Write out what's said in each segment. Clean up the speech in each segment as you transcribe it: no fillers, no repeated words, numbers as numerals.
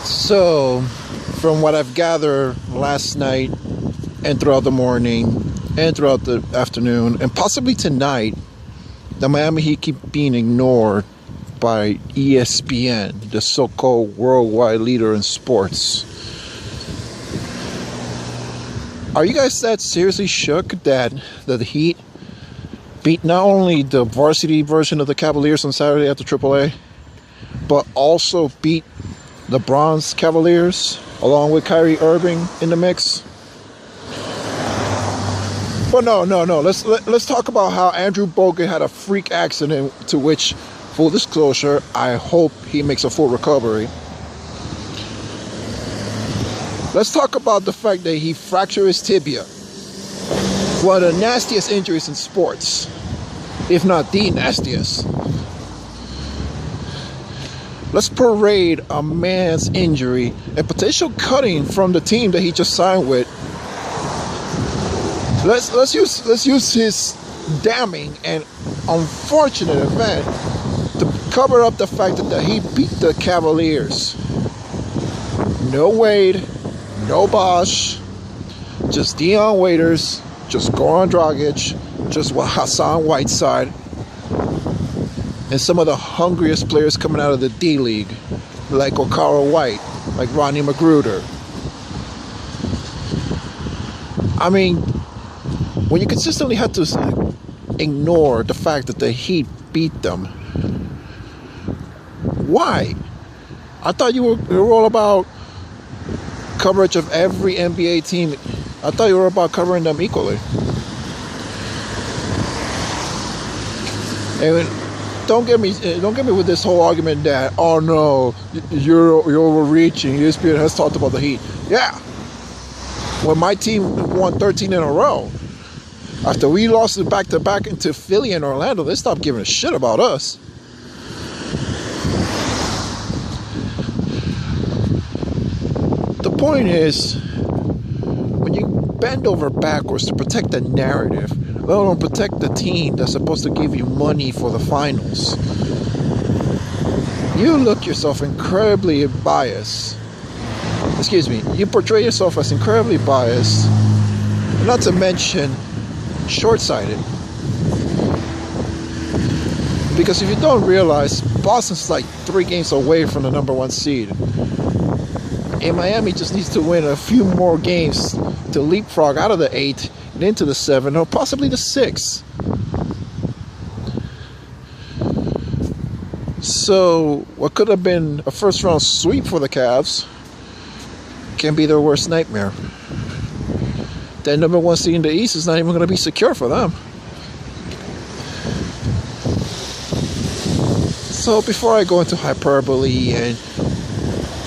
So, from what I've gathered last night and throughout the morning and throughout the afternoon and possibly tonight, the Miami Heat keep being ignored by ESPN, the so-called worldwide leader in sports. Are you guys that seriously shook that the Heat beat not only the varsity version of the Cavaliers on Saturday at the AAA, but also beat the Bronze Cavaliers along with Kyrie Irving in the mix? But no. Let's talk about how Andrew Bogut had a freak accident, to which, full disclosure, I hope he makes a full recovery. Let's talk about the fact that he fractured his tibia. One of the nastiest injuries in sports, if not the nastiest. Let's parade a man's injury and potential cutting from the team that he just signed with. Let's use his damning and unfortunate event to cover up the fact that he beat the Cavaliers. No Wade, no Bosh, just Dion Waiters, just Goran Dragic, just Hassan Whiteside, and some of the hungriest players coming out of the D-League, like Okara White, like Ronnie Magruder. I mean, when you consistently have to ignore the fact that the Heat beat them, why? I thought you were all about coverage of every NBA team. I thought you were about covering them equally. And don't get me with this whole argument that, oh no, you're overreaching. ESPN has talked about the Heat. Yeah. When my team won 13 in a row, after we lost it back-to-back into Philly and Orlando, they stopped giving a shit about us. The point is, when you bend over backwards to protect the narrative, let alone protect the team that's supposed to give you money for the finals, you look yourself incredibly biased. You portray yourself as incredibly biased, not to mention short-sighted. Because if you don't realize, Boston's like 3 games away from the number 1 seed. And Miami just needs to win a few more games to leapfrog out of the 8 and into the 7 or possibly the 6. So what could have been a first-round sweep for the Cavs can be their worst nightmare. That number 1 seed in the East is not even going to be secure for them. So before I go into hyperbole and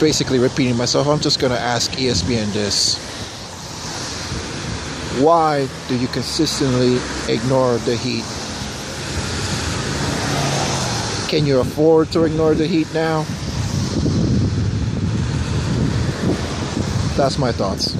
basically repeating myself, I'm just going to ask ESPN this. Why do you consistently ignore the Heat? Can you afford to ignore the Heat now? That's my thoughts.